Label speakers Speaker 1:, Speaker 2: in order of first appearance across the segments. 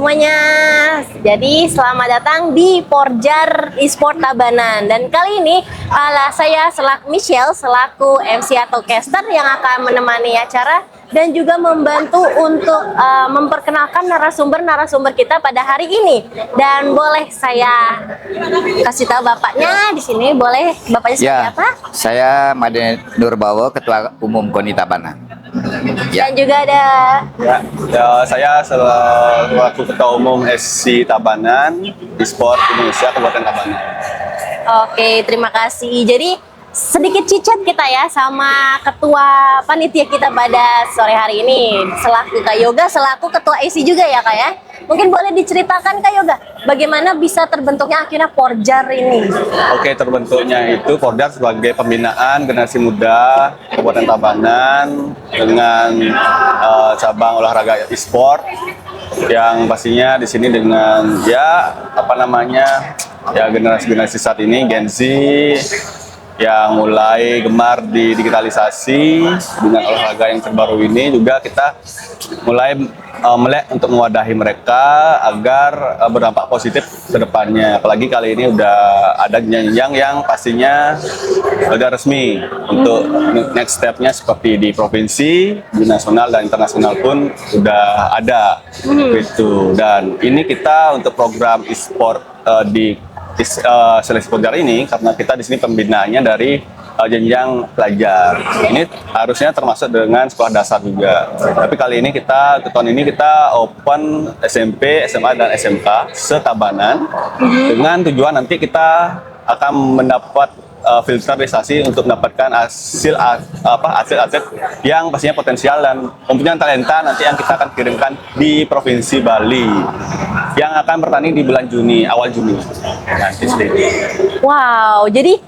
Speaker 1: semuanya. Jadi selamat datang di Porjar Esport Tabanan. Dan kali ini saya Michelle selaku MC atau caster yang akan menemani acara dan juga membantu untuk memperkenalkan narasumber kita pada hari ini. Dan boleh saya kasih tahu bapaknya di sini, boleh bapaknya seperti apa?
Speaker 2: Saya Made Nurbawo, Ketua Umum KONI Tabanan.
Speaker 1: Dan juga ada
Speaker 3: saya selaku Ketua Umum SC Tabanan Esport Indonesia Kabupaten Tabanan.
Speaker 1: Oke, terima kasih. Jadi sedikit cicat kita ya sama ketua panitia kita pada sore hari ini, selaku Kak Yoga, selaku ketua SC juga ya Kak ya. Mungkin boleh diceritakan Kak Yoga, bagaimana bisa terbentuknya akhirnya Porjar ini?
Speaker 3: Oke, terbentuknya itu Porjar sebagai pembinaan generasi muda Kabupaten Tabanan dengan cabang olahraga e-sport yang pastinya di sini dengan generasi saat ini Gen Z yang mulai gemar di digitalisasi dengan olahraga yang terbaru ini. Juga kita mulai melek untuk mewadahi mereka agar berdampak positif ke depannya. Apalagi kali ini udah ada jenjang yang pastinya udah resmi untuk next step-nya seperti di provinsi, di nasional dan internasional pun udah ada gitu. Dan ini kita untuk program e-sport di seleksi Porjar ini, karena kita di sini pembinaannya dari jenjang pelajar. Ini harusnya termasuk dengan sekolah dasar juga. Tapi kali ini tahun ini kita open SMP, SMA dan SMK se-Tabanan dengan tujuan nanti kita akan mendapat filterisasi untuk mendapatkan atlet yang pastinya potensial dan mempunyai talenta nanti yang kita akan kirimkan di Provinsi Bali yang akan bertanding di bulan Juni, awal Juni.
Speaker 1: Wow, jadi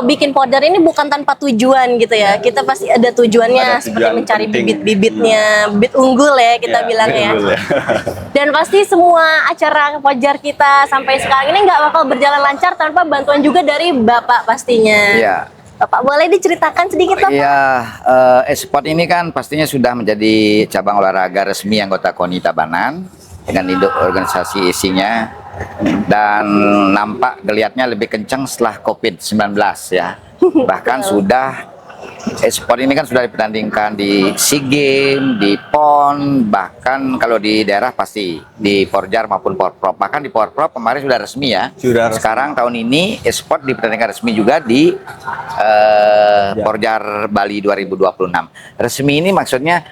Speaker 1: bikin Porjar ini bukan tanpa tujuan gitu ya. Kita pasti ada tujuannya, seperti mencari bibit-bibitnya, bibit unggul ya kita bilang ya. Dan pasti semua acara Porjar kita sampai sekarang ini nggak bakal berjalan lancar tanpa bantuan juga dari Bapak pastinya.
Speaker 2: Iya.
Speaker 1: Bapak boleh diceritakan sedikit Bapak?
Speaker 2: Iya, e-sport ini kan pastinya sudah menjadi cabang olahraga resmi anggota KONI Tabanan dengan induk organisasi isinya, dan nampak geliatnya lebih kencang setelah COVID-19 ya. Bahkan e-sport ini kan sudah dipertandingkan di SEA Games, di PON, bahkan kalau di daerah pasti di Porjar maupun Porprov. Bahkan di Porprov kemarin sudah resmi ya. Sekarang tahun ini e-sport dipertandingkan resmi juga di Porjar Bali 2026. Resmi ini maksudnya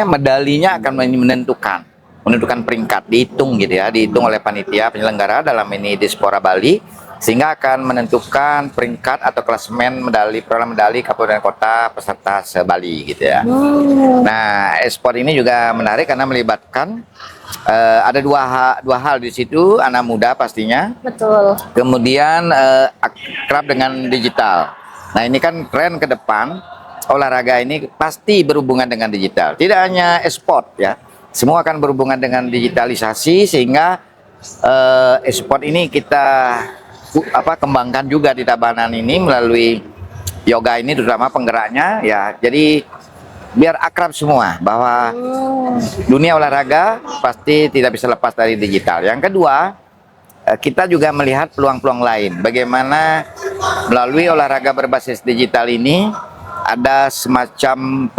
Speaker 2: medalinya akan menentukan peringkat, dihitung gitu ya, dihitung oleh panitia penyelenggara, dalam ini Dispora Bali, sehingga akan menentukan peringkat atau klasemen perolehan medali kabupaten kota peserta se-Bali gitu ya. Nah, e-sport ini juga menarik karena melibatkan ada dua hal di situ, anak muda pastinya.
Speaker 1: Betul.
Speaker 2: Kemudian akrab dengan digital. Nah, ini kan tren ke depan olahraga ini pasti berhubungan dengan digital. Tidak hanya e-sport ya. Semua akan berhubungan dengan digitalisasi, sehingga e-sport ini kita kembangkan juga di Tabanan ini melalui yoga ini, terutama penggeraknya ya. Jadi biar akrab semua bahwa dunia olahraga pasti tidak bisa lepas dari digital. Yang kedua, kita juga melihat peluang-peluang lain. Bagaimana melalui olahraga berbasis digital ini ada semacam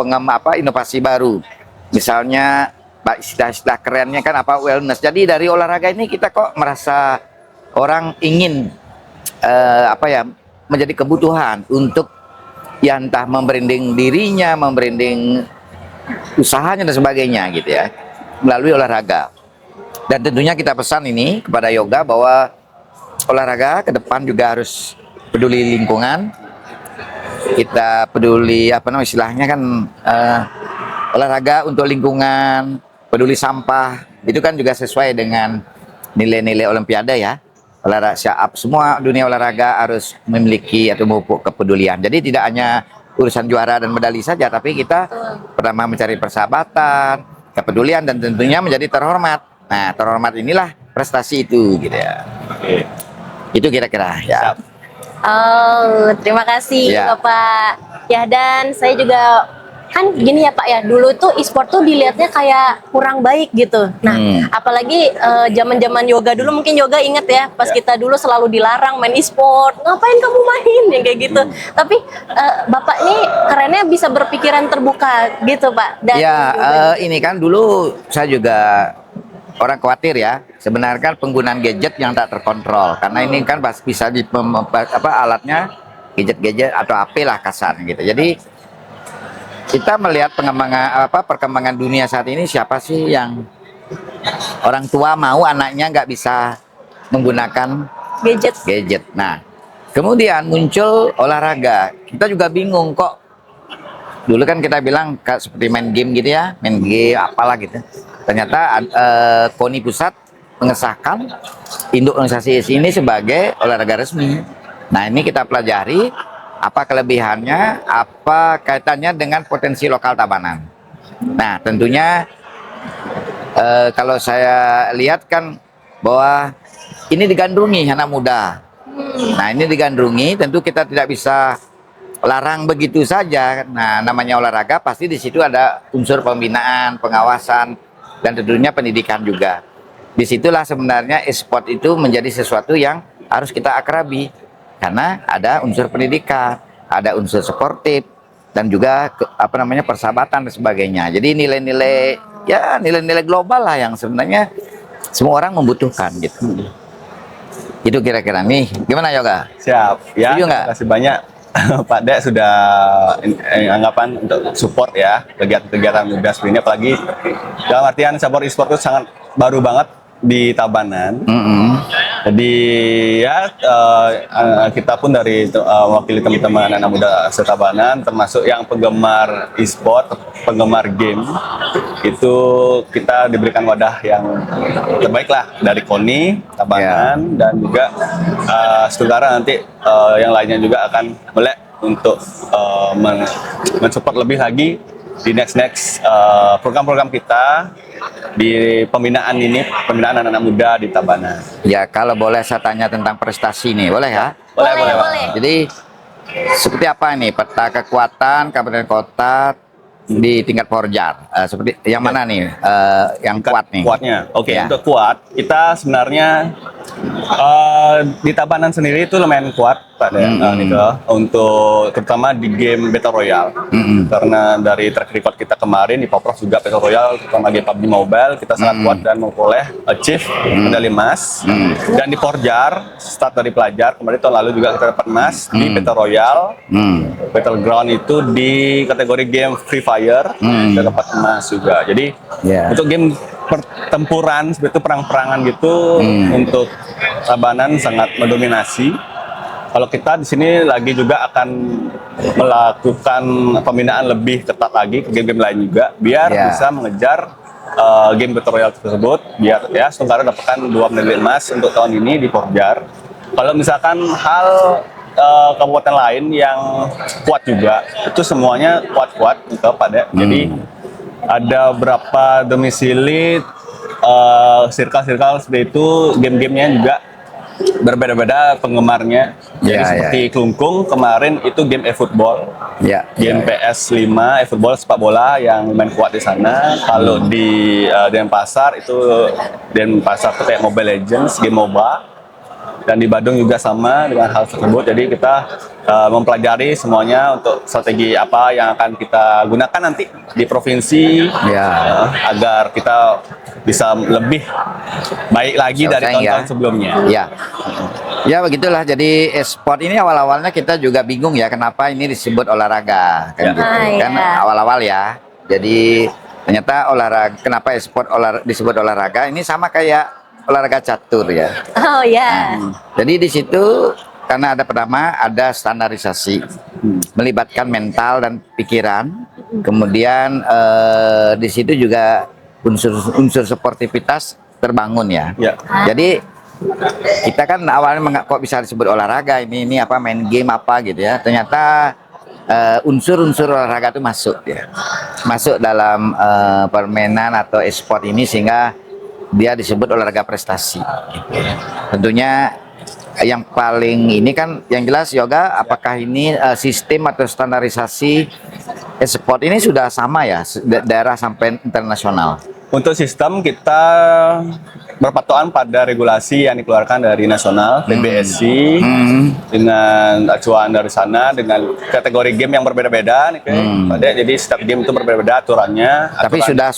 Speaker 2: inovasi baru. Misalnya istilah kerennya kan wellness. Jadi dari olahraga ini kita kok merasa orang ingin menjadi kebutuhan untuk entah membranding dirinya, membranding usahanya dan sebagainya gitu ya, melalui olahraga. Dan tentunya kita pesan ini kepada yoga bahwa olahraga ke depan juga harus peduli lingkungan. Kita peduli istilahnya kan olahraga untuk lingkungan, peduli sampah, itu kan juga sesuai dengan nilai-nilai Olimpiade ya. Semua dunia olahraga harus memiliki atau memupuk kepedulian. Jadi tidak hanya urusan juara dan medali saja, tapi kita pertama mencari persahabatan, kepedulian, dan tentunya menjadi terhormat. Nah, terhormat inilah prestasi itu gitu ya. Itu kira-kira ya.
Speaker 1: Oh, terima kasih Bapak. Ya, dan saya juga kan gini ya Pak ya, dulu tuh e-sport tuh dilihatnya kayak kurang baik gitu. Nah, apalagi zaman-zaman yoga dulu, mungkin yoga inget ya, pas kita dulu selalu dilarang main e-sport, ngapain kamu main yang kayak gitu. Tapi Bapak ini kerennya bisa berpikiran terbuka gitu Pak. Dan
Speaker 2: Ya, ini kan dulu saya juga orang khawatir ya. Sebenarnya kan penggunaan gadget yang tak terkontrol, karena ini kan bisa alatnya gadget-gadget atau HP lah kasar gitu. Jadi kita melihat perkembangan dunia saat ini, siapa sih yang orang tua mau anaknya nggak bisa menggunakan gadget. Nah, kemudian muncul olahraga. Kita juga bingung kok. Dulu kan kita bilang seperti main game gitu ya, main game apalah gitu. Ternyata KONI Pusat mengesahkan induk organisasi ini sebagai olahraga resmi. Nah, ini kita pelajari apa kelebihannya, apa kaitannya dengan potensi lokal Tabanan. Nah, tentunya kalau saya lihat kan bahwa ini digandrungi anak muda. Nah, ini digandrungi, tentu kita tidak bisa larang begitu saja. Nah, namanya olahraga pasti di situ ada unsur pembinaan, pengawasan, dan tentunya pendidikan juga. Disitulah sebenarnya e-sport itu menjadi sesuatu yang harus kita akrabi. Karena ada unsur pendidikan, ada unsur sportif, dan juga persahabatan dan sebagainya. Jadi nilai-nilai global lah yang sebenarnya semua orang membutuhkan gitu. Itu kira-kira nih. Gimana Yoga?
Speaker 3: Siap. Ya, terima kasih banyak Pak Dek sudah anggapan untuk support ya kegiatan-kegiatan muda seperti ini, apalagi dalam artian cabur e-sport itu sangat baru banget di Tabanan. Jadi ya kita pun dari wakili teman-teman anak muda Tabanan, termasuk yang penggemar e-sport, penggemar game, itu kita diberikan wadah yang terbaik lah dari KONI Tabanan, dan juga Setugara nanti yang lainnya juga akan melek untuk mensupport lebih lagi di next program-program kita di pembinaan anak-anak muda di Tabanan.
Speaker 2: Ya, kalau boleh saya tanya tentang prestasi nih, boleh ya?
Speaker 1: Boleh.
Speaker 2: Jadi seperti apa nih peta kekuatan kabupaten kota di tingkat Porjar? Seperti yang mana nih yang kuat nih?
Speaker 3: Kuatnya, oke.
Speaker 2: Ya.
Speaker 3: Untuk kuat, kita sebenarnya di Tabanan sendiri itu lumayan kuat Pak Niko, untuk terutama di game Battle Royale. Karena dari track record kita kemarin di Poprov juga Battle Royale, terutama game PUBG Mobile, kita sangat kuat dan memperoleh achieve medali emas. Dan di Porjar, start dari pelajar, kemarin tahun lalu juga kita dapat emas di Battle Royale. Battleground itu di kategori game Free Fire, kita dapat emas juga. Jadi untuk game pertempuran seperti itu, perang-perangan gitu, untuk Tabanan sangat mendominasi. Kalau kita di sini lagi juga akan melakukan pembinaan lebih ketat lagi ke game-game lain juga, biar bisa mengejar game Battle Royale tersebut, biar ya Setugara dapatkan 2 medali emas untuk tahun ini di Porjar. Kalau misalkan hal kabupaten lain yang kuat juga, itu semuanya kuat-kuat gitu Pak Dek. Jadi ada berapa domisili circle-circle seperti itu, game-gamenya juga berbeda-beda penggemarnya. Jadi seperti Klungkung kemarin itu game e-football, game PS5 e-football sepak bola yang main kuat di sana. Kalau di Denpasar itu Denpasar itu kayak Mobile Legends, game MOBA. Dan di Badung juga sama dengan hal tersebut. Jadi kita mempelajari semuanya untuk strategi apa yang akan kita gunakan nanti di provinsi, agar kita bisa lebih baik lagi dari tahun-tahun sebelumnya.
Speaker 2: Ya begitulah. Jadi e-sport ini awal-awalnya kita juga bingung ya, kenapa ini disebut olahraga kan gitu. Kan awal-awal ya. Jadi ternyata olahraga, kenapa e-sport disebut olahraga, ini sama kayak olahraga catur ya.
Speaker 1: Oh ya.
Speaker 2: Jadi di situ karena ada standarisasi, melibatkan mental dan pikiran. Kemudian di situ juga unsur sportivitas terbangun ya. Jadi kita kan awalnya kok bisa disebut olahraga, ini apa, main game apa gitu ya. Ternyata unsur-unsur olahraga itu masuk dalam permainan atau e-sport ini, sehingga dia disebut olahraga prestasi. Tentunya yang paling ini kan yang jelas yoga, apakah ini sistem atau standarisasi e-sport ini sudah sama ya daerah sampai internasional?
Speaker 3: Untuk sistem kita berpatokan pada regulasi yang dikeluarkan dari nasional PBSI dengan acuan dari sana dengan kategori game yang berbeda-beda nih, jadi setiap game itu berbeda-beda aturannya.
Speaker 2: Tapi sudah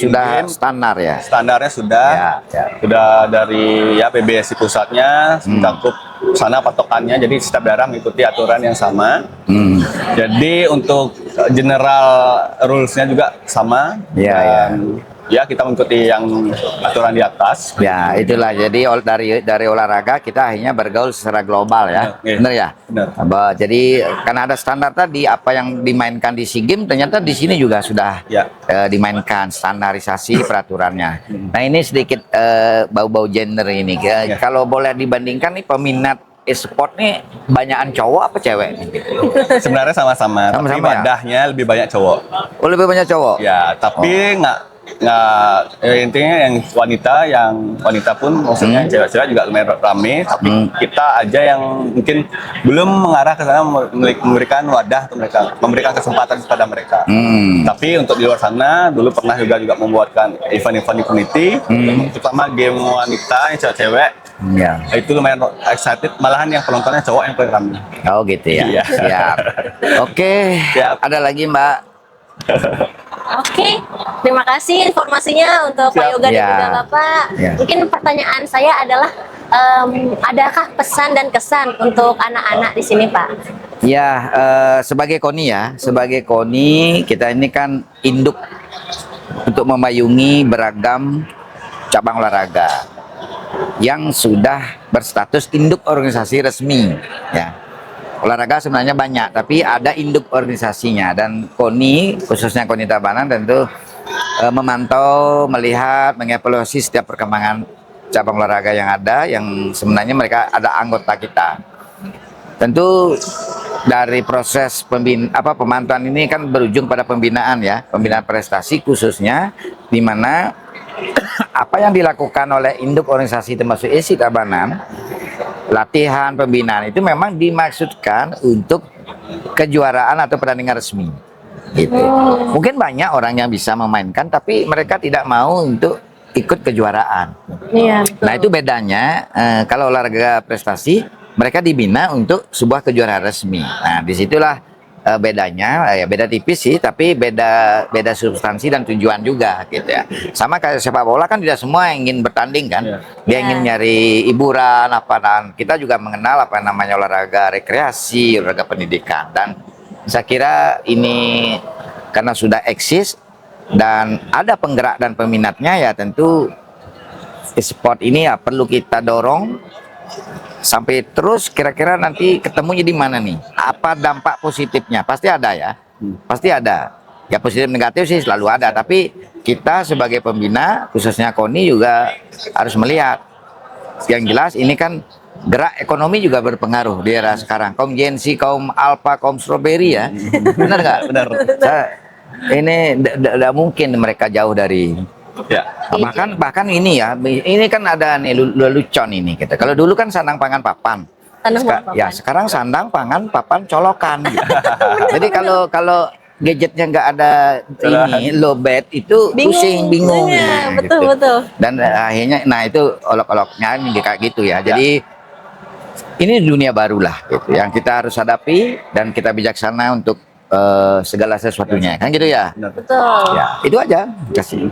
Speaker 2: standar ya.
Speaker 3: Standarnya sudah sudah dari ya PBSI pusatnya mencakup sana patokannya, jadi setiap daerah mengikuti aturan yang sama. Jadi untuk general rules-nya juga sama. Ya kita mengikuti yang aturan di atas.
Speaker 2: Ya itulah, jadi dari olahraga kita akhirnya bergaul secara global ya, benar ya.
Speaker 3: Benar.
Speaker 2: Jadi karena ada standar tadi, apa yang dimainkan di SEA Games ternyata di sini juga sudah dimainkan standarisasi peraturannya. Nah ini sedikit bau-bau gender ini. Kalau boleh dibandingkan nih peminat e-sport nih banyakan cowok apa cewek nih?
Speaker 3: Sebenarnya sama-sama, tapi wadahnya lebih banyak cowok.
Speaker 2: Oh lebih banyak cowok?
Speaker 3: Ya, tapi intinya yang wanita pun maksudnya cewek-cewek juga lumayan rame, tapi kita aja yang mungkin belum mengarah ke sana memberikan wadah untuk mereka, memberikan kesempatan kepada mereka. Tapi untuk di luar sana dulu pernah juga membuatkan event-event di community, terutama game wanita yang cewek-cewek. Itu lumayan excited, malahan yang penontonnya cowok yang paling ramai.
Speaker 2: Oh gitu ya. Siap. Oke. Ada lagi Mbak?
Speaker 1: Oke, terima kasih informasinya untuk Pak Yoga dan juga Bapak. Mungkin pertanyaan saya adalah, adakah pesan dan kesan untuk anak-anak di sini, Pak?
Speaker 2: Ya, sebagai KONI kita ini kan induk untuk memayungi beragam cabang olahraga yang sudah berstatus induk organisasi resmi. Ya. Olahraga sebenarnya banyak, tapi ada induk organisasinya, dan KONI, khususnya KONI Tabanan tentu memantau, melihat, mengevaluasi setiap perkembangan cabang olahraga yang ada, yang sebenarnya mereka ada anggota kita. Tentu dari proses pemantauan ini kan berujung pada pembinaan ya, pembinaan prestasi khususnya, di mana apa yang dilakukan oleh induk organisasi termasuk ESI Tabanan, latihan pembinaan itu memang dimaksudkan untuk kejuaraan atau pertandingan resmi gitu. Mungkin banyak orang yang bisa memainkan tapi mereka tidak mau untuk ikut kejuaraan. Nah itu bedanya, kalau olahraga prestasi mereka dibina untuk sebuah kejuaraan resmi. Nah disitulah bedanya, ya beda tipis sih, tapi beda substansi dan tujuan juga gitu ya. Sama kayak sepak bola kan tidak semua yang ingin bertanding kan, dia ingin nyari hiburan dan kita juga mengenal apa namanya olahraga rekreasi, olahraga pendidikan, dan saya kira ini karena sudah eksis dan ada penggerak dan peminatnya, ya tentu e-sport ini ya perlu kita dorong sampai terus. Kira-kira nanti ketemunya di mana nih? Apa dampak positifnya? Pasti ada ya, pasti ada. Ya positif negatif sih selalu ada. Tapi kita sebagai pembina, khususnya KONI juga harus melihat. Yang jelas ini kan gerak ekonomi juga berpengaruh di era sekarang. Kaum Gen Z, kaum Alpha, kaum Strawberry ya, benar nggak?
Speaker 3: Benar.
Speaker 2: Ini tidak mungkin mereka jauh dari. Bahkan ini ya, ini kan ada nih lelucon ini kita. Kalau dulu kan sandang pangan papan, sekarang sandang pangan papan colokan. Gitu. Jadi kalau gadgetnya nggak ada ini low bat itu pusing bingung.
Speaker 1: Betul.
Speaker 2: Dan akhirnya, nah itu olok-oloknya kayak gitu ya. Jadi ini dunia barulah gitu, yang kita harus hadapi dan kita bijaksana untuk segala sesuatunya, kan gitu ya.
Speaker 1: Betul.
Speaker 2: Ya, itu aja. Kasih.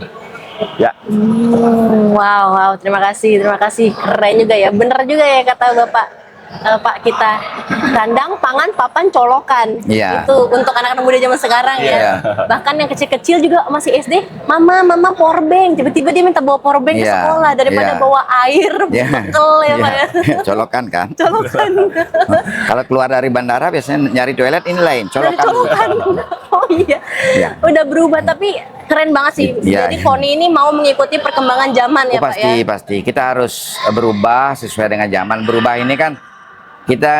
Speaker 2: Ya.
Speaker 1: Wow, terima kasih, keren juga ya, bener juga ya kata Pak kita, sandang, pangan, papan, colokan. Itu untuk anak-anak muda zaman sekarang ya. Bahkan yang kecil-kecil juga masih SD, mama powerbank, tiba-tiba dia minta bawa powerbank ke sekolah daripada bawa air bekel ya Pak ya.
Speaker 2: Colokan kan.
Speaker 1: Kalau
Speaker 2: keluar dari bandara biasanya nyari toilet, ini lain colokan.
Speaker 1: Oh iya. Udah berubah, tapi keren banget sih. Jadi KONI ini mau mengikuti perkembangan zaman ya Pak ya.
Speaker 2: Pasti kita harus berubah sesuai dengan zaman. Berubah ini kan kita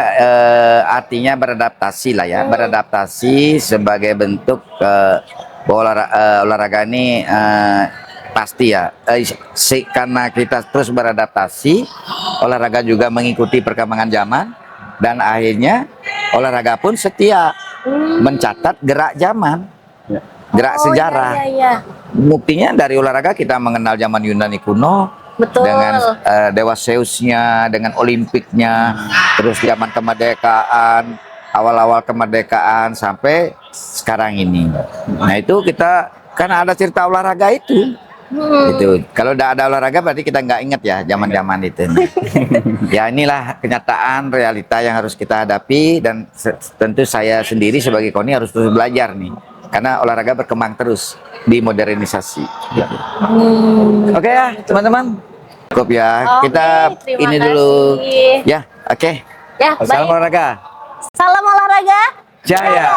Speaker 2: artinya beradaptasi lah ya, beradaptasi sebagai bentuk olahraga ini pasti ya. Karena kita terus beradaptasi, olahraga juga mengikuti perkembangan zaman, dan akhirnya olahraga pun setia mencatat gerak zaman, gerak
Speaker 1: Oh,
Speaker 2: sejarah.
Speaker 1: iya, iya, iya.
Speaker 2: Buktinya dari olahraga kita mengenal zaman Yunani kuno,
Speaker 1: Betul.
Speaker 2: dengan Dewa Zeusnya, dengan Olimpiknya, terus zaman kemerdekaan, awal-awal kemerdekaan sampai sekarang ini. Nah itu kita karena ada cerita olahraga itu. Itu kalau udah ada olahraga berarti kita nggak inget ya zaman-zaman itu. Ya inilah kenyataan realita yang harus kita hadapi, dan tentu saya sendiri sebagai KONI harus terus belajar nih, karena olahraga berkembang terus di modernisasi. Oke ya teman-teman, cukup ya.
Speaker 1: Oke,
Speaker 2: Kita
Speaker 1: terima
Speaker 2: ini dulu
Speaker 1: kasih.
Speaker 2: ya. Oke.
Speaker 1: Ya,
Speaker 2: Salam
Speaker 1: baik.
Speaker 2: olahraga.
Speaker 1: Salam olahraga.
Speaker 2: Jaya.
Speaker 1: Jaya.